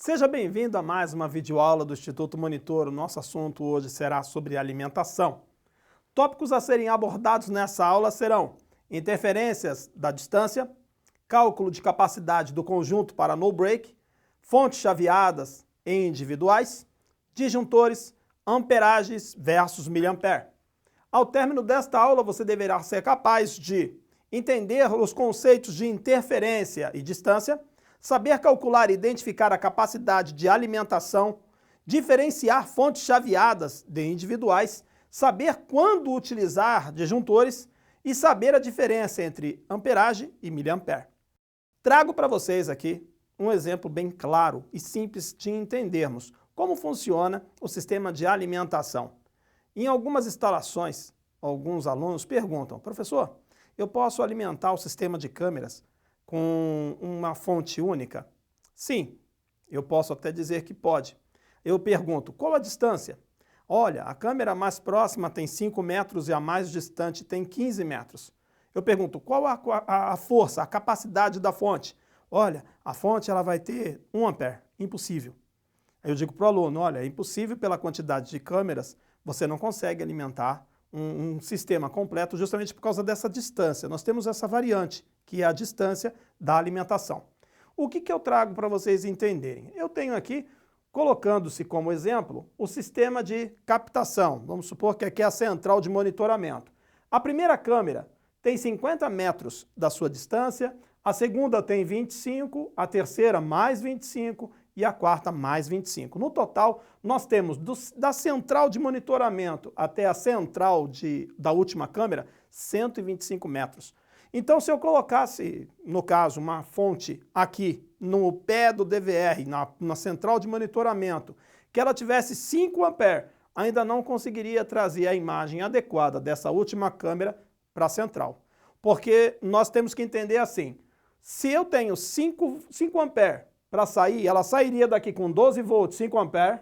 Seja bem-vindo a mais uma videoaula do Instituto Monitor. O nosso assunto hoje será sobre alimentação. Tópicos a serem abordados nessa aula serão interferências da distância, cálculo de capacidade do conjunto para no break, fontes chaveadas e individuais, disjuntores, amperagens versus miliampere. Ao término desta aula, você deverá ser capaz de entender os conceitos de interferência e distância, saber calcular e identificar a capacidade de alimentação, diferenciar fontes chaveadas de individuais, saber quando utilizar disjuntores e saber a diferença entre amperagem e miliampere. Trago para vocês aqui um exemplo bem claro e simples de entendermos como funciona o sistema de alimentação. Em algumas instalações, alguns alunos perguntam: professor, eu posso alimentar o sistema de câmeras com uma fonte única? Sim, eu posso até dizer que pode. Eu pergunto, qual a distância? Olha, a câmera mais próxima tem 5 metros e a mais distante tem 15 metros. Eu pergunto, qual a força, a capacidade da fonte? Olha, a fonte ela vai ter 1 ampere, impossível. Aí eu digo para o aluno, olha, é impossível pela quantidade de câmeras, você não consegue alimentar um sistema completo justamente por causa dessa distância. Nós temos essa variante, que é a distância da alimentação. O que eu trago para vocês entenderem? Eu tenho aqui, colocando-se como exemplo, o sistema de captação. Vamos supor que aqui é a central de monitoramento. A primeira câmera tem 50 metros da sua distância, a segunda tem 25, a terceira mais 25 e a quarta mais 25. No total, nós temos da central de monitoramento até a central da última câmera, 125 metros. Então, se eu colocasse, no caso, uma fonte aqui no pé do DVR, na central de monitoramento, que ela tivesse 5 ampere, ainda não conseguiria trazer a imagem adequada dessa última câmera para a central. Porque nós temos que entender assim, se eu tenho 5 ampere para sair, ela sairia daqui com 12 volts, 5 ampere,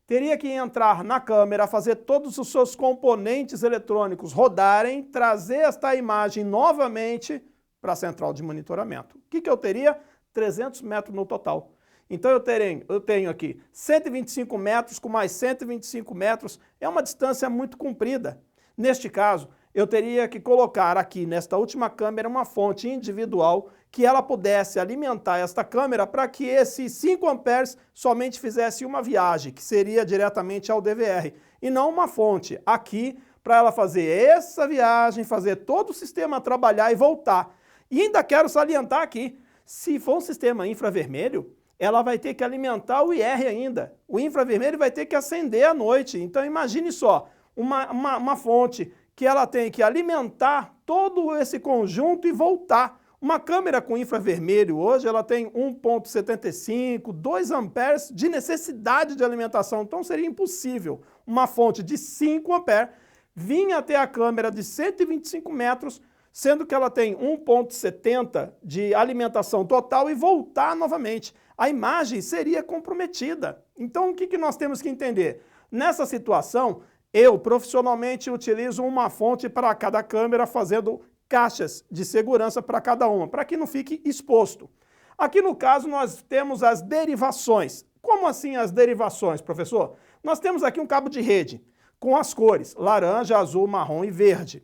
teria que entrar na câmera, fazer todos os seus componentes eletrônicos rodarem, trazer esta imagem novamente para a central de monitoramento. O que eu teria? 300 metros no total. Então eu tenho aqui 125 metros com mais 125 metros, é uma distância muito comprida. Neste caso, eu teria que colocar aqui nesta última câmera uma fonte individual que ela pudesse alimentar esta câmera para que esses 5 amperes somente fizesse uma viagem, que seria diretamente ao DVR, e não uma fonte aqui para ela fazer essa viagem, fazer todo o sistema trabalhar e voltar. E ainda quero salientar aqui, se for um sistema infravermelho, ela vai ter que alimentar o IR ainda. O infravermelho vai ter que acender à noite. Então imagine só, uma fonte que ela tem que alimentar todo esse conjunto e voltar. Uma câmera com infravermelho hoje, ela tem 1,75, 2 amperes de necessidade de alimentação. Então seria impossível uma fonte de 5 amperes vir até a câmera de 125 metros, sendo que ela tem 1,70 de alimentação total e voltar novamente. A imagem seria comprometida. Então o que nós temos que entender? Nessa situação, eu, profissionalmente, utilizo uma fonte para cada câmera, fazendo caixas de segurança para cada uma, para que não fique exposto. Aqui no caso nós temos as derivações. Como assim as derivações, professor? Nós temos aqui um cabo de rede com as cores laranja, azul, marrom e verde.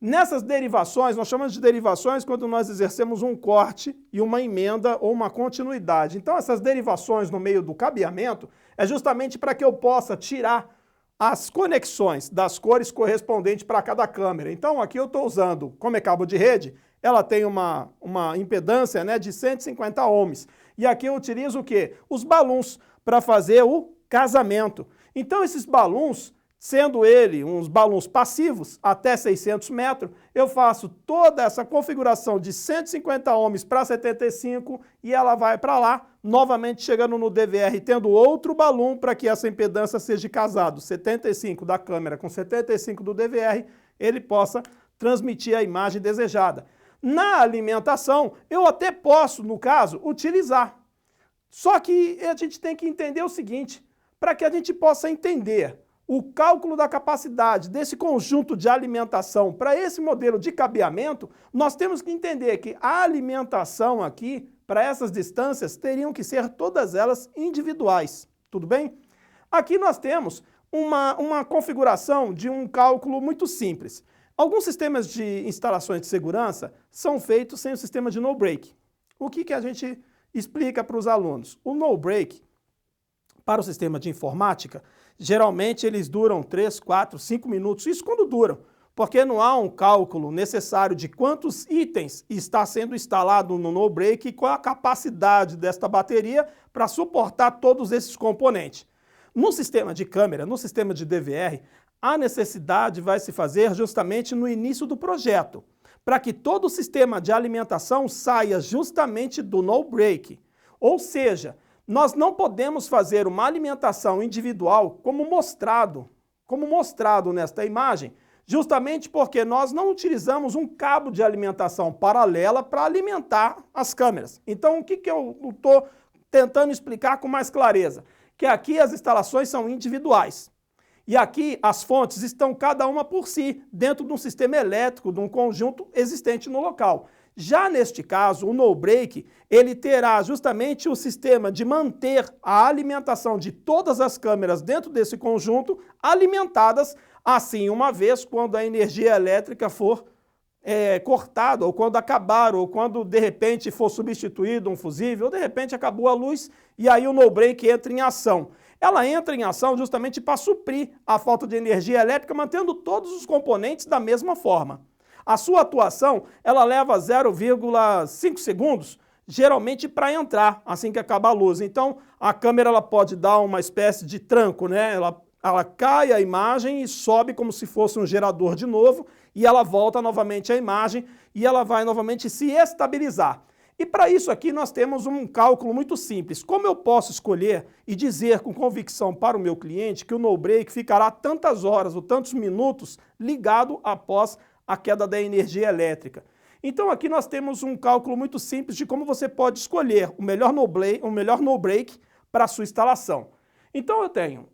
Nessas derivações, nós chamamos de derivações quando nós exercemos um corte e uma emenda ou uma continuidade. Então essas derivações no meio do cabeamento é justamente para que eu possa tirar as conexões das cores correspondentes para cada câmera. Então aqui eu estou usando, como é cabo de rede, ela tem uma impedância, né, de 150 ohms. E aqui eu utilizo o quê? Os balões para fazer o casamento. Então esses balões, sendo ele uns balões passivos até 600 metros, eu faço toda essa configuração de 150 ohms para 75 e ela vai para lá, novamente chegando no DVR, tendo outro balão para que essa impedância seja casado, 75 da câmera com 75 do DVR, ele possa transmitir a imagem desejada. Na alimentação, eu até posso, no caso, utilizar. Só que a gente tem que entender o seguinte, para que a gente possa entender o cálculo da capacidade desse conjunto de alimentação para esse modelo de cabeamento, nós temos que entender que a alimentação aqui para essas distâncias teriam que ser todas elas individuais, tudo bem? Aqui nós temos uma configuração de um cálculo muito simples. Alguns sistemas de instalações de segurança são feitos sem o sistema de no-break. O que a gente explica para os alunos? O no-break, para o sistema de informática, geralmente eles duram 3, 4, 5 minutos, isso quando duram, porque não há um cálculo necessário de quantos itens está sendo instalado no no-break e qual a capacidade desta bateria para suportar todos esses componentes. No sistema de câmera, no sistema de DVR, a necessidade vai se fazer justamente no início do projeto, para que todo o sistema de alimentação saia justamente do no-break. Ou seja, nós não podemos fazer uma alimentação individual como mostrado nesta imagem, justamente porque nós não utilizamos um cabo de alimentação paralela para alimentar as câmeras. Então, o que eu estou tentando explicar com mais clareza? Que aqui as instalações são individuais. E aqui as fontes estão cada uma por si, dentro de um sistema elétrico, de um conjunto existente no local. Já neste caso, o no-break, ele terá justamente o sistema de manter a alimentação de todas as câmeras dentro desse conjunto alimentadas, assim, uma vez quando a energia elétrica for cortada, ou quando acabar, ou quando de repente for substituído um fusível, ou de repente acabou a luz e aí o no-break entra em ação. Ela entra em ação justamente para suprir a falta de energia elétrica, mantendo todos os componentes da mesma forma. A sua atuação, ela leva 0,5 segundos, geralmente para entrar, assim que acaba a luz. Então, a câmera ela pode dar uma espécie de tranco, né? Ela cai a imagem e sobe como se fosse um gerador de novo, e ela volta novamente à imagem e ela vai novamente se estabilizar. E para isso aqui nós temos um cálculo muito simples. Como eu posso escolher e dizer com convicção para o meu cliente que o no-break ficará tantas horas ou tantos minutos ligado após a queda da energia elétrica? Então aqui nós temos um cálculo muito simples de como você pode escolher o melhor no-break para a sua instalação. Então eu tenho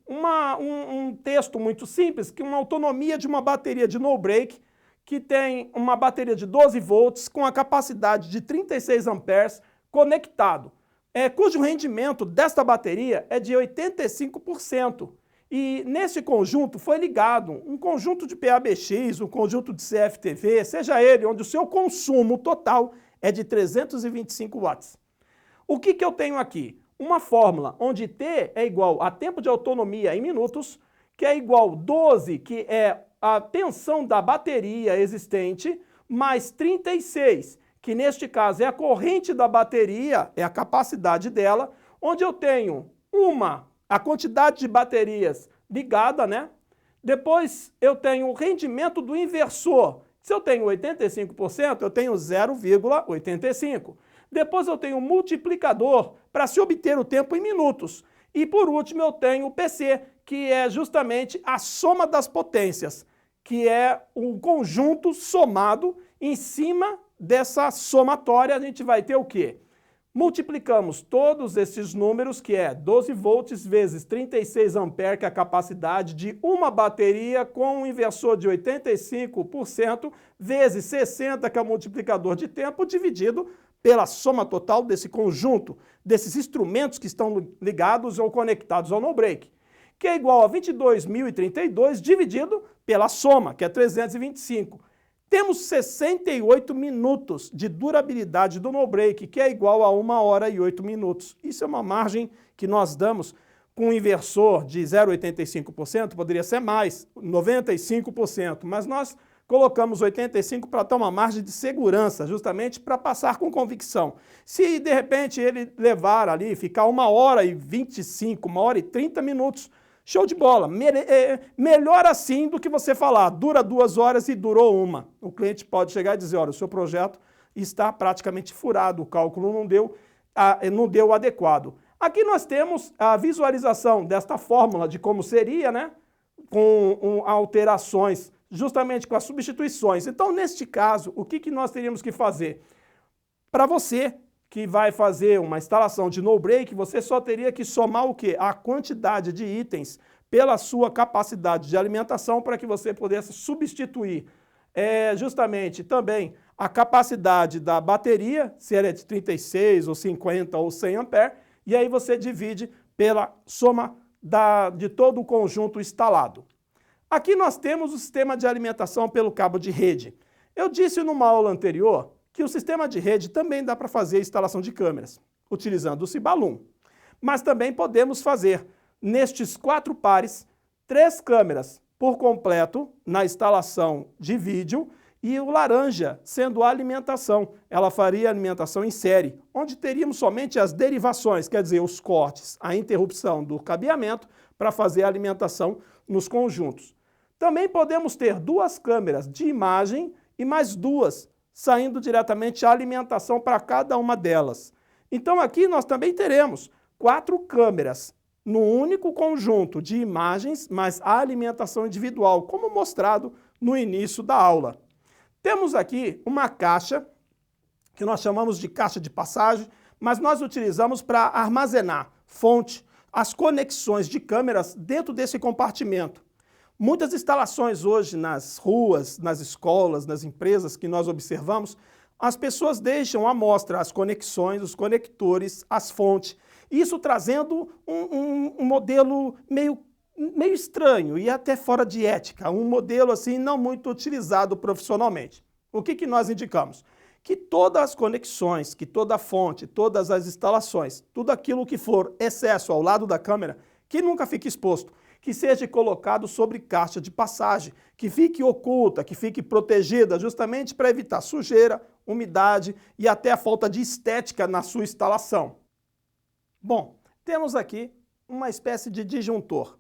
um texto muito simples, que é uma autonomia de uma bateria de no-break, que tem uma bateria de 12 volts com a capacidade de 36 amperes conectado, cujo rendimento desta bateria é de 85%. E nesse conjunto foi ligado um conjunto de PABX, um conjunto de CFTV, seja ele onde o seu consumo total é de 325 watts. O que eu tenho aqui? Uma fórmula onde T é igual a tempo de autonomia em minutos, que é igual 12, que é a tensão da bateria existente, mais 36, que neste caso é a corrente da bateria, é a capacidade dela, onde eu tenho a quantidade de baterias ligada, né? Depois eu tenho o rendimento do inversor. Se eu tenho 85%, eu tenho 0,85. Depois eu tenho o multiplicador para se obter o tempo em minutos. E por último eu tenho o PC, que é justamente a soma das potências, que é um conjunto somado. Em cima dessa somatória a gente vai ter o quê? Multiplicamos todos esses números, que é 12 volts vezes 36 amperes, que é a capacidade de uma bateria com um inversor de 85%, vezes 60, que é o multiplicador de tempo, dividido pela soma total desse conjunto, desses instrumentos que estão ligados ou conectados ao no-break, que é igual a 22.032 dividido pela soma, que é 325. Temos 68 minutos de durabilidade do no-break, que é igual a 1 hora e 8 minutos. Isso é uma margem que nós damos com um inversor de 0,85%, poderia ser mais, 95%, mas nós colocamos 85% para ter uma margem de segurança, justamente para passar com convicção. Se de repente ele levar ali, ficar 1 hora e 25, 1 hora e 30 minutos, show de bola. Melhor assim do que você falar, dura 2 horas e durou 1. O cliente pode chegar e dizer, olha, o seu projeto está praticamente furado, o cálculo não deu adequado. Aqui nós temos a visualização desta fórmula de como seria, né? Com alterações, justamente com as substituições. Então, neste caso, o que nós teríamos que fazer? Para você que vai fazer uma instalação de no-break, você só teria que somar o quê? A quantidade de itens pela sua capacidade de alimentação para que você pudesse substituir justamente também a capacidade da bateria, se ela é de 36 ou 50 ou 100 amperes, e aí você divide pela soma de todo o conjunto instalado. Aqui nós temos o sistema de alimentação pelo cabo de rede. Eu disse numa aula anterior que o sistema de rede também dá para fazer a instalação de câmeras, utilizando o Cibalum. Mas também podemos fazer, nestes 4 pares, 3 câmeras por completo na instalação de vídeo e o laranja sendo a alimentação. Ela faria a alimentação em série, onde teríamos somente as derivações, quer dizer, os cortes, a interrupção do cabeamento para fazer a alimentação nos conjuntos. Também podemos ter 2 câmeras de imagem e mais 2 saindo diretamente a alimentação para cada uma delas. Então aqui nós também teremos 4 câmeras no único conjunto de imagens, mais a alimentação individual, como mostrado no início da aula. Temos aqui uma caixa, que nós chamamos de caixa de passagem, mas nós utilizamos para armazenar fonte, as conexões de câmeras dentro desse compartimento. Muitas instalações hoje nas ruas, nas escolas, nas empresas que nós observamos, as pessoas deixam à mostra as conexões, os conectores, as fontes. Isso trazendo um modelo meio estranho e até fora de ética, um modelo assim não muito utilizado profissionalmente. O que nós indicamos? Que todas as conexões, que toda a fonte, todas as instalações, tudo aquilo que for excesso ao lado da câmera, que nunca fique exposto, que seja colocado sobre caixa de passagem, que fique oculta, que fique protegida, justamente para evitar sujeira, umidade e até a falta de estética na sua instalação. Bom, temos aqui uma espécie de disjuntor.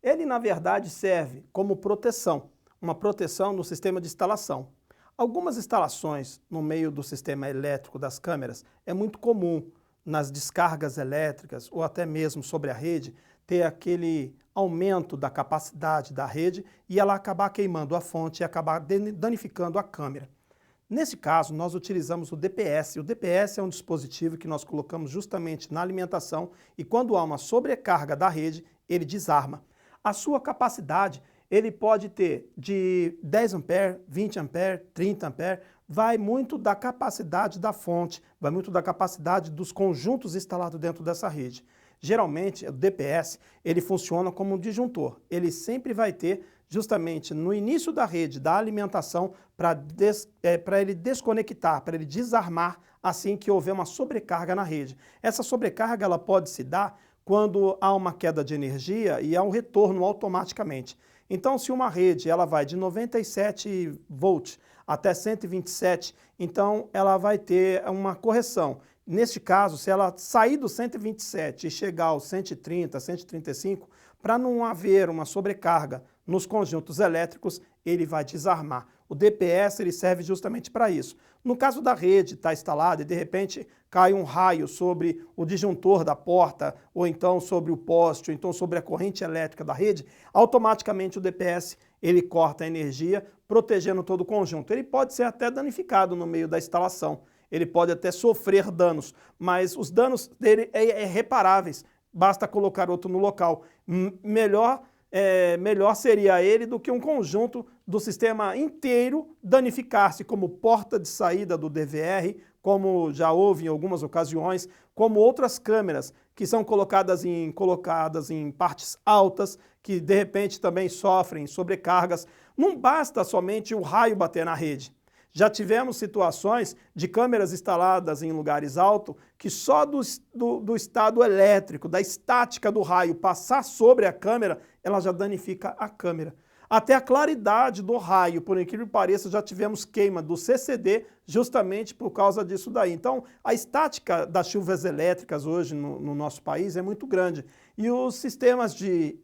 Ele, na verdade, serve como proteção, uma proteção no sistema de instalação. Algumas instalações no meio do sistema elétrico das câmeras é muito comum nas descargas elétricas ou até mesmo sobre a rede ter aquele aumento da capacidade da rede e ela acabar queimando a fonte e acabar danificando a câmera. Nesse caso, nós utilizamos o DPS. O DPS é um dispositivo que nós colocamos justamente na alimentação e quando há uma sobrecarga da rede, ele desarma. A sua capacidade, ele pode ter de 10 amperes, 20 amperes, 30 amperes, vai muito da capacidade da fonte, vai muito da capacidade dos conjuntos instalados dentro dessa rede. Geralmente, o DPS, ele funciona como um disjuntor. Ele sempre vai ter, justamente no início da rede, da alimentação, para ele desconectar, para ele desarmar assim que houver uma sobrecarga na rede. Essa sobrecarga ela pode se dar quando há uma queda de energia e há um retorno automaticamente. Então, se uma rede ela vai de 97 volts até 127, então ela vai ter uma correção. Neste caso, se ela sair do 127 e chegar aos 130, 135, para não haver uma sobrecarga nos conjuntos elétricos, ele vai desarmar. O DPS ele serve justamente para isso. No caso da rede está instalada e de repente cai um raio sobre o disjuntor da porta, ou então sobre o poste, ou então sobre a corrente elétrica da rede, automaticamente o DPS ele corta a energia, protegendo todo o conjunto. Ele pode ser até danificado no meio da instalação. Ele pode até sofrer danos, mas os danos dele é reparáveis, basta colocar outro no local. Melhor seria ele do que um conjunto do sistema inteiro danificar-se, como porta de saída do DVR, como já houve em algumas ocasiões, como outras câmeras que são colocadas em partes altas, que de repente também sofrem sobrecargas. Não basta somente o raio bater na rede. Já tivemos situações de câmeras instaladas em lugares altos que só do estado elétrico, da estática do raio passar sobre a câmera, ela já danifica a câmera. Até a claridade do raio, por incrível que pareça, já tivemos queima do CCD justamente por causa disso daí. Então, a estática das chuvas elétricas hoje no nosso país é muito grande e os sistemas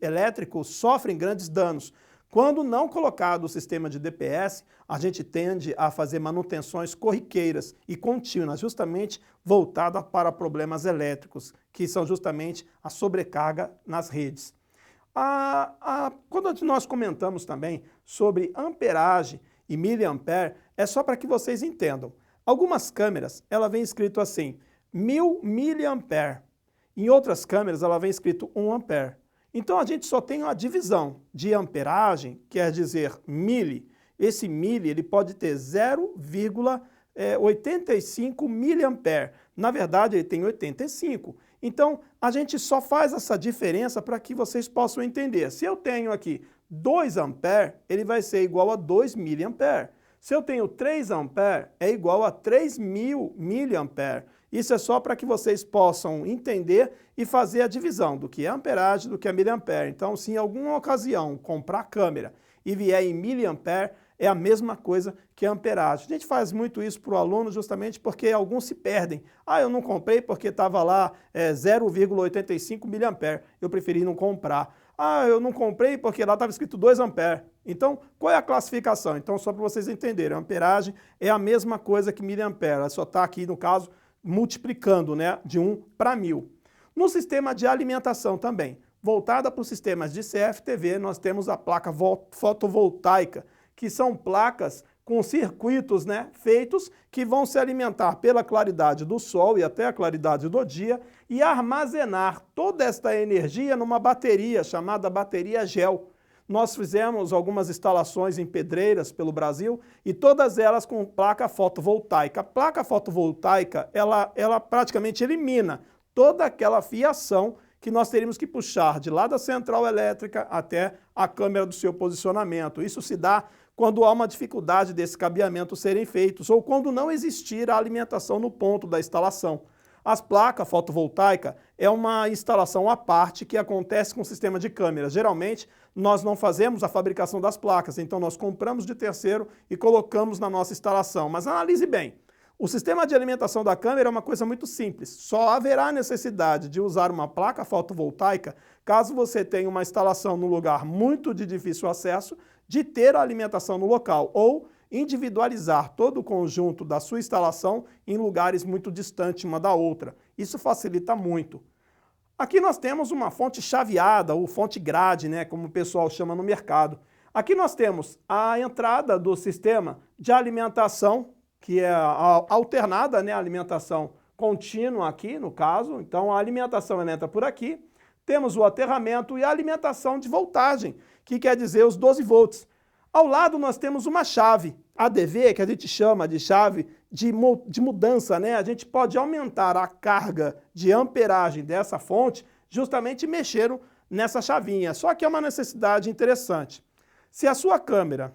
elétricos sofrem grandes danos. Quando não colocado o sistema de DPS, a gente tende a fazer manutenções corriqueiras e contínuas, justamente voltada para problemas elétricos, que são justamente a sobrecarga nas redes. Quando nós comentamos também sobre amperagem e miliampere, é só para que vocês entendam. Algumas câmeras, ela vem escrito assim, 1000 miliampere. Em outras câmeras, ela vem escrito 1 ampere. Então, a gente só tem uma divisão de amperagem, quer dizer mili. Esse mili ele pode ter 0,0 85 miliampere. Na verdade, ele tem 85. Então, a gente só faz essa diferença para que vocês possam entender. Se eu tenho aqui 2 ampere, ele vai ser igual a 2 miliampere. Se eu tenho 3 ampere, é igual a 3.000 miliampere. Isso é só para que vocês possam entender e fazer a divisão do que é amperagem do que é miliampere. Então, se em alguma ocasião comprar câmera e vier em miliampere, é a mesma coisa que a amperagem. A gente faz muito isso para o aluno justamente porque alguns se perdem. Eu não comprei porque estava lá 0,85 miliampere. Eu preferi não comprar. Eu não comprei porque lá estava escrito 2 ampere. Então, qual é a classificação? Então, só para vocês entenderem, a amperagem é a mesma coisa que miliampere. Ela só está aqui, no caso, multiplicando, né, de 1 para 1000. No sistema de alimentação também, voltada para os sistemas de CFTV, nós temos a placa fotovoltaica, que são placas com circuitos, né, feitos que vão se alimentar pela claridade do sol e até a claridade do dia e armazenar toda esta energia numa bateria chamada bateria gel. Nós fizemos algumas instalações em pedreiras pelo Brasil e todas elas com placa fotovoltaica. A placa fotovoltaica, ela praticamente elimina toda aquela fiação que nós teríamos que puxar de lá da central elétrica até a câmera do seu posicionamento. Isso se dá quando há uma dificuldade desse cabeamento serem feitos ou quando não existir a alimentação no ponto da instalação. As placas fotovoltaicas é uma instalação à parte que acontece com o sistema de câmeras. Geralmente, nós não fazemos a fabricação das placas, então nós compramos de terceiro e colocamos na nossa instalação. Mas analise bem, o sistema de alimentação da câmera é uma coisa muito simples. Só haverá necessidade de usar uma placa fotovoltaica caso você tenha uma instalação num lugar muito de difícil acesso, de ter a alimentação no local, ou individualizar todo o conjunto da sua instalação em lugares muito distantes uma da outra. Isso facilita muito. Aqui nós temos uma fonte chaveada, ou fonte grade, né, como o pessoal chama no mercado. Aqui nós temos a entrada do sistema de alimentação, que é a alternada, né, a alimentação contínua aqui, no caso. Então, a alimentação ela entra por aqui. Temos o aterramento e a alimentação de voltagem, que quer dizer os 12 volts. Ao lado nós temos uma chave, ADV, que a gente chama de chave de mudança, né? A gente pode aumentar a carga de amperagem dessa fonte justamente mexendo nessa chavinha. Só que é uma necessidade interessante. Se a sua câmera,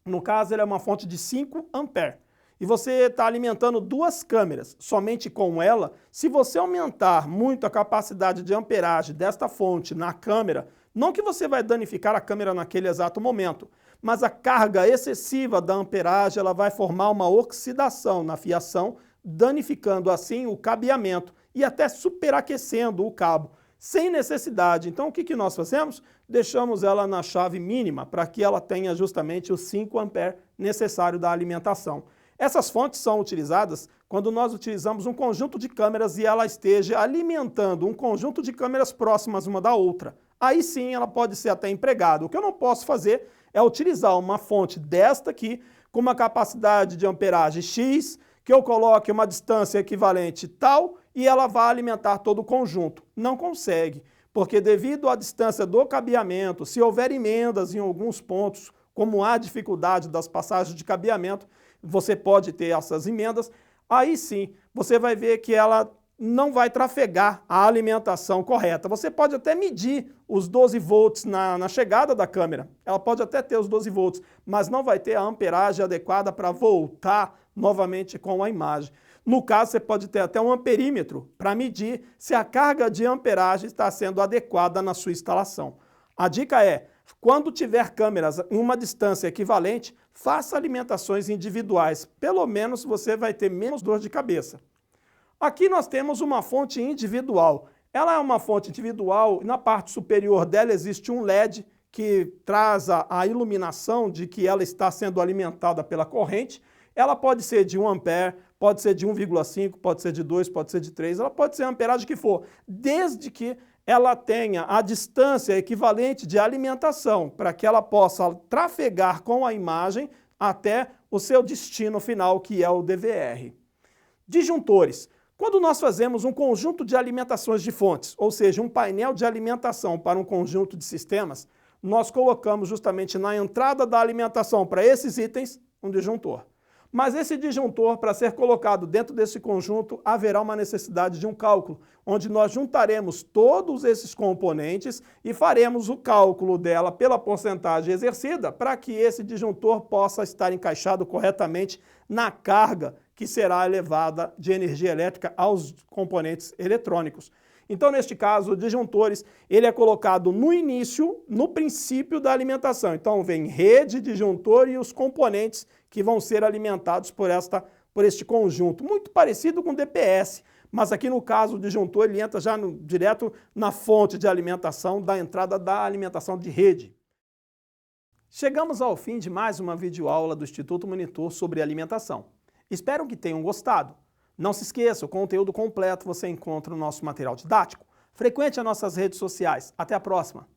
no caso ela é uma fonte de 5 amperes, e você está alimentando 2 câmeras somente com ela, se você aumentar muito a capacidade de amperagem desta fonte na câmera, não que você vai danificar a câmera naquele exato momento, mas a carga excessiva da amperagem ela vai formar uma oxidação na fiação, danificando assim o cabeamento e até superaquecendo o cabo, sem necessidade. Então o que nós fazemos? Deixamos ela na chave mínima para que ela tenha justamente os 5 amperes necessários da alimentação. Essas fontes são utilizadas quando nós utilizamos um conjunto de câmeras e ela esteja alimentando um conjunto de câmeras próximas uma da outra. Aí sim ela pode ser até empregada. O que eu não posso fazer é utilizar uma fonte desta aqui com uma capacidade de amperagem X, que eu coloque uma distância equivalente tal e ela vai alimentar todo o conjunto. Não consegue, porque devido à distância do cabeamento, se houver emendas em alguns pontos, como há dificuldade das passagens de cabeamento, você pode ter essas emendas, aí sim você vai ver que ela não vai trafegar a alimentação correta. Você pode até medir os 12 volts na chegada da câmera, ela pode até ter os 12 volts, mas não vai ter a amperagem adequada para voltar novamente com a imagem. No caso, você pode ter até um amperímetro para medir se a carga de amperagem está sendo adequada na sua instalação. A dica é, quando tiver câmeras em uma distância equivalente, faça alimentações individuais. Pelo menos você vai ter menos dor de cabeça. Aqui nós temos uma fonte individual. Ela é uma fonte individual, na parte superior dela existe um LED que traz a iluminação de que ela está sendo alimentada pela corrente. Ela pode ser de 1 ampere, pode ser de 1,5, pode ser de 2, pode ser de 3, ela pode ser a amperagem que for, desde que ela tenha a distância equivalente de alimentação para que ela possa trafegar com a imagem até o seu destino final, que é o DVR. Disjuntores. Quando nós fazemos um conjunto de alimentações de fontes, ou seja, um painel de alimentação para um conjunto de sistemas, nós colocamos justamente na entrada da alimentação para esses itens um disjuntor. Mas esse disjuntor, para ser colocado dentro desse conjunto, haverá uma necessidade de um cálculo, onde nós juntaremos todos esses componentes e faremos o cálculo dela pela porcentagem exercida, para que esse disjuntor possa estar encaixado corretamente na carga que será elevada de energia elétrica aos componentes eletrônicos. Então, neste caso, disjuntores, ele é colocado no início, no princípio da alimentação. Então, vem rede, disjuntor e os componentes que vão ser alimentados por este conjunto. Muito parecido com o DPS, mas aqui no caso o disjuntor ele entra já direto na fonte de alimentação da entrada da alimentação de rede. Chegamos ao fim de mais uma videoaula do Instituto Monitor sobre alimentação. Espero que tenham gostado. Não se esqueça, o conteúdo completo você encontra no nosso material didático. Frequente as nossas redes sociais. Até a próxima!